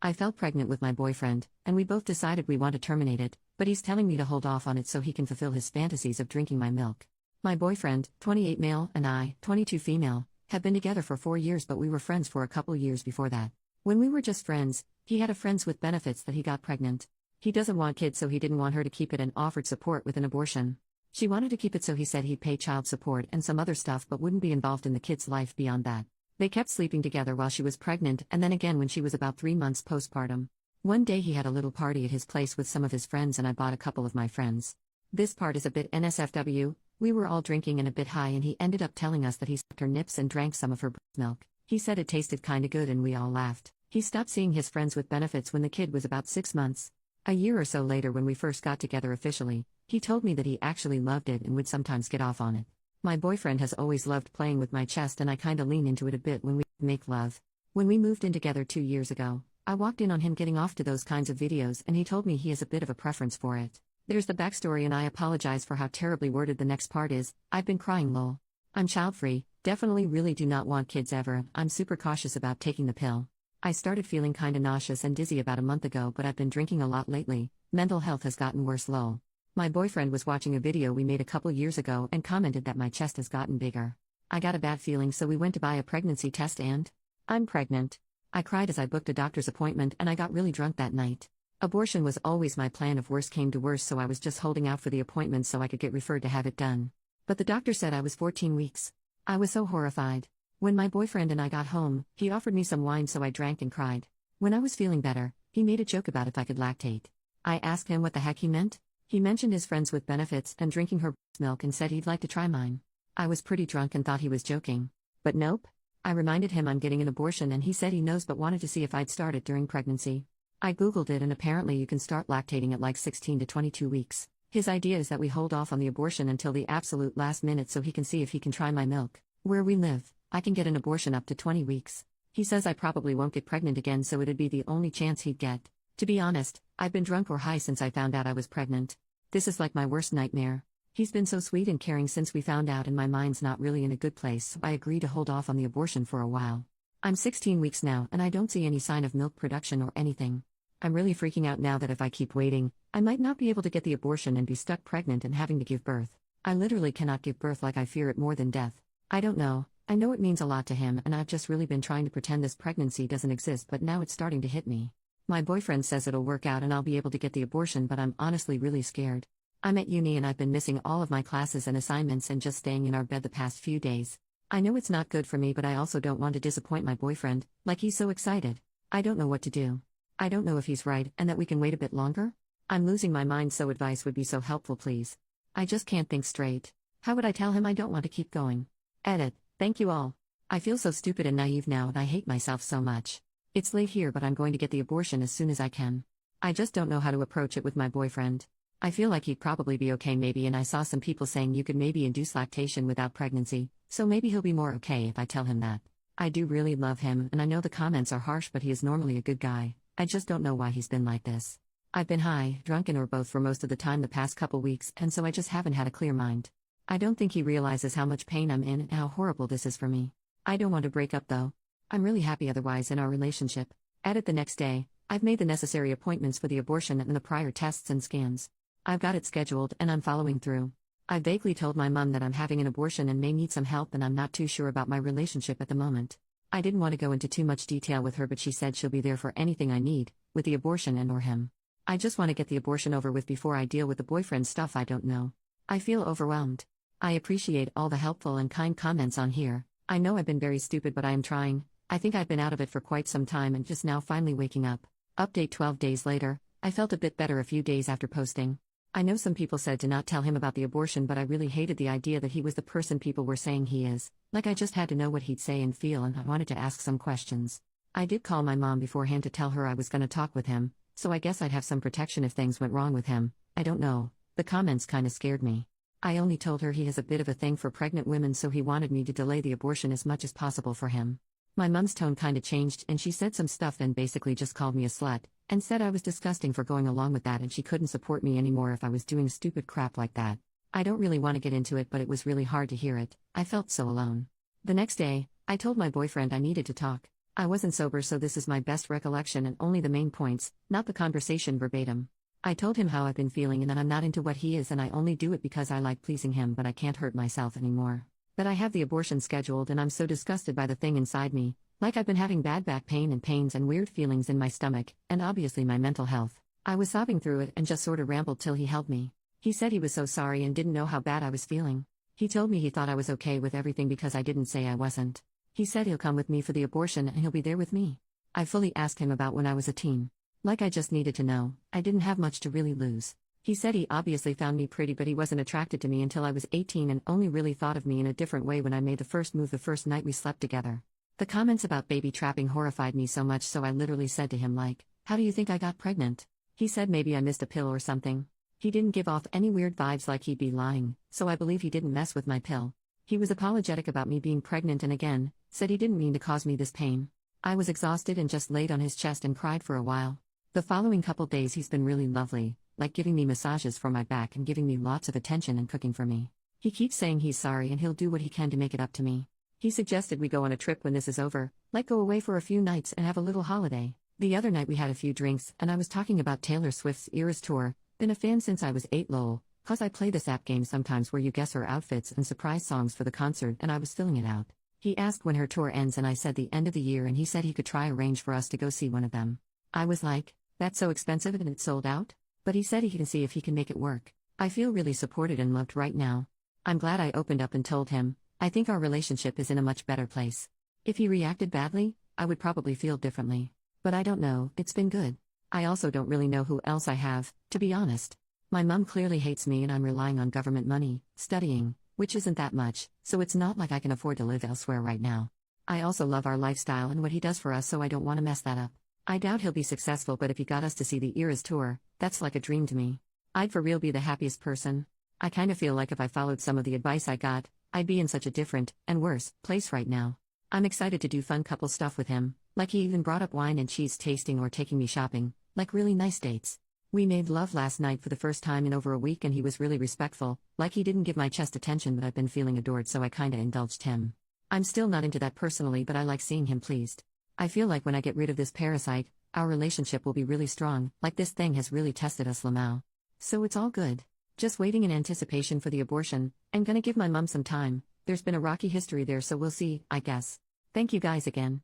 I fell pregnant with my boyfriend, and we both decided we want to terminate it, but he's telling me to hold off on it so he can fulfill his fantasies of drinking my milk. My boyfriend, 28 male, and I, 22 female, have been together for 4 years, but we were friends for a couple years before that. When we were just friends, he had a friends with benefits that he got pregnant. He doesn't want kids, so he didn't want her to keep it and offered support with an abortion. She wanted to keep it, so he said he'd pay child support and some other stuff but wouldn't be involved in the kid's life beyond that. They kept sleeping together while she was pregnant and then again when she was about 3 months postpartum. One day he had a little party at his place with some of his friends and I bought a couple of my friends. This part is a bit NSFW. We were all drinking and a bit high and he ended up telling us that he sucked her nips and drank some of her breast milk. He said it tasted kinda good and we all laughed. He stopped seeing his friends with benefits when the kid was about 6 months. A year or so later, when we first got together officially, he told me that he actually loved it and would sometimes get off on it. My boyfriend has always loved playing with my chest and I kinda lean into it a bit when we make love. When we moved in together 2 years ago, I walked in on him getting off to those kinds of videos and he told me he has a bit of a preference for it. There's the backstory and I apologize for how terribly worded the next part is. I've been crying lol. I'm child-free, definitely really do not want kids ever. I'm super cautious about taking the pill. I started feeling kinda nauseous and dizzy about a month ago, but I've been drinking a lot lately. Mental health has gotten worse lol. My boyfriend was watching a video we made a couple years ago and commented that my chest has gotten bigger. I got a bad feeling, so we went to buy a pregnancy test and I'm pregnant. I cried as I booked a doctor's appointment and I got really drunk that night. Abortion was always my plan if worse came to worse, so I was just holding out for the appointment so I could get referred to have it done. But the doctor said I was 14 weeks. I was so horrified. When my boyfriend and I got home, he offered me some wine, so I drank and cried. When I was feeling better, he made a joke about if I could lactate. I asked him what the heck he meant. He mentioned his friends with benefits and drinking her milk and said he'd like to try mine. I was pretty drunk and thought he was joking. But nope. I reminded him I'm getting an abortion and he said he knows but wanted to see if I'd start it during pregnancy. I googled it and apparently you can start lactating at like 16 to 22 weeks. His idea is that we hold off on the abortion until the absolute last minute so he can see if he can try my milk. Where we live, I can get an abortion up to 20 weeks. He says I probably won't get pregnant again, so it'd be the only chance he'd get. To be honest, I've been drunk or high since I found out I was pregnant. This is like my worst nightmare. He's been so sweet and caring since we found out and my mind's not really in a good place, so I agree to hold off on the abortion for a while. I'm 16 weeks now and I don't see any sign of milk production or anything. I'm really freaking out now that if I keep waiting, I might not be able to get the abortion and be stuck pregnant and having to give birth. I literally cannot give birth, like I fear it more than death. I don't know. I know it means a lot to him and I've just really been trying to pretend this pregnancy doesn't exist, but now it's starting to hit me. My boyfriend says it'll work out and I'll be able to get the abortion, but I'm honestly really scared. I'm at uni and I've been missing all of my classes and assignments and just staying in our bed the past few days. I know it's not good for me, but I also don't want to disappoint my boyfriend, like he's so excited. I don't know what to do. I don't know if he's right and that we can wait a bit longer. I'm losing my mind, so advice would be so helpful, please. I just can't think straight. How would I tell him I don't want to keep going? Edit. Thank you all. I feel so stupid and naive now and I hate myself so much. It's late here, but I'm going to get the abortion as soon as I can. I just don't know how to approach it with my boyfriend. I feel like he'd probably be okay maybe, and I saw some people saying you could maybe induce lactation without pregnancy, so maybe he'll be more okay if I tell him that. I do really love him and I know the comments are harsh, but he is normally a good guy. I just don't know why he's been like this. I've been high, drunken, or both for most of the time the past couple weeks, and so I just haven't had a clear mind. I don't think he realizes how much pain I'm in and how horrible this is for me. I don't want to break up though. I'm really happy otherwise in our relationship. Edit. The next day, I've made the necessary appointments for the abortion and the prior tests and scans. I've got it scheduled and I'm following through. I vaguely told my mom that I'm having an abortion and may need some help, and I'm not too sure about my relationship at the moment. I didn't want to go into too much detail with her, but she said she'll be there for anything I need, with the abortion and or him. I just want to get the abortion over with before I deal with the boyfriend stuff. I don't know. I feel overwhelmed. I appreciate all the helpful and kind comments on here. I know I've been very stupid, but I am trying. I think I've been out of it for quite some time and just now finally waking up. Update 12 days later. I felt a bit better a few days after posting. I know some people said to not tell him about the abortion, but I really hated the idea that he was the person people were saying he is. Like, I just had to know what he'd say and feel, and I wanted to ask some questions. I did call my mom beforehand to tell her I was gonna talk with him, so I guess I'd have some protection if things went wrong with him. I don't know. The comments kinda scared me. I only told her he has a bit of a thing for pregnant women, so he wanted me to delay the abortion as much as possible for him. My mom's tone kinda changed and she said some stuff, then basically just called me a slut, and said I was disgusting for going along with that and she couldn't support me anymore if I was doing stupid crap like that. I don't really want to get into it, but it was really hard to hear it. I felt so alone. The next day, I told my boyfriend I needed to talk. I wasn't sober, so this is my best recollection and only the main points, not the conversation verbatim. I told him how I've been feeling and that I'm not into what he is and I only do it because I like pleasing him, but I can't hurt myself anymore. That I have the abortion scheduled and I'm so disgusted by the thing inside me, like I've been having bad back pain and pains and weird feelings in my stomach, and obviously my mental health. I was sobbing through it and just sorta rambled till he held me. He said he was so sorry and didn't know how bad I was feeling. He told me he thought I was okay with everything because I didn't say I wasn't. He said he'll come with me for the abortion and he'll be there with me. I fully asked him about when I was a teen. Like I just needed to know, I didn't have much to really lose. He said he obviously found me pretty, but he wasn't attracted to me until I was 18 and only really thought of me in a different way when I made the first move the first night we slept together. The comments about baby trapping horrified me so much, so I literally said to him like, "How do you think I got pregnant?" He said maybe I missed a pill or something. He didn't give off any weird vibes like he'd be lying, so I believe he didn't mess with my pill. He was apologetic about me being pregnant and again, said he didn't mean to cause me this pain. I was exhausted and just laid on his chest and cried for a while. The following couple days he's been really lovely, like giving me massages for my back and giving me lots of attention and cooking for me. He keeps saying he's sorry and he'll do what he can to make it up to me. He suggested we go on a trip when this is over, like go away for a few nights and have a little holiday. The other night we had a few drinks and I was talking about Taylor Swift's Eras tour. Been a fan since I was 8 lol, cause I play this app game sometimes where you guess her outfits and surprise songs for the concert and I was filling it out. He asked when her tour ends and I said the end of the year and he said he could try arrange for us to go see one of them. I was like, that's so expensive and it's sold out? But he said he can see if he can make it work. I feel really supported and loved right now. I'm glad I opened up and told him. I think our relationship is in a much better place. If he reacted badly, I would probably feel differently. But I don't know, it's been good. I also don't really know who else I have, to be honest. My mom clearly hates me and I'm relying on government money, studying, which isn't that much, so it's not like I can afford to live elsewhere right now. I also love our lifestyle and what he does for us, so I don't want to mess that up. I doubt he'll be successful, but if he got us to see the Eras tour, that's like a dream to me. I'd for real be the happiest person. I kinda feel like if I followed some of the advice I got, I'd be in such a different, and worse, place right now. I'm excited to do fun couple stuff with him, like he even brought up wine and cheese tasting or taking me shopping, like really nice dates. We made love last night for the first time in over a week and he was really respectful, like he didn't give my chest attention, but I've been feeling adored, so I kinda indulged him. I'm still not into that personally, but I like seeing him pleased. I feel like when I get rid of this parasite, our relationship will be really strong, like this thing has really tested us Lamau. So it's all good. Just waiting in anticipation for the abortion, and gonna give my mom some time. There's been a rocky history there, so we'll see, I guess. Thank you guys again.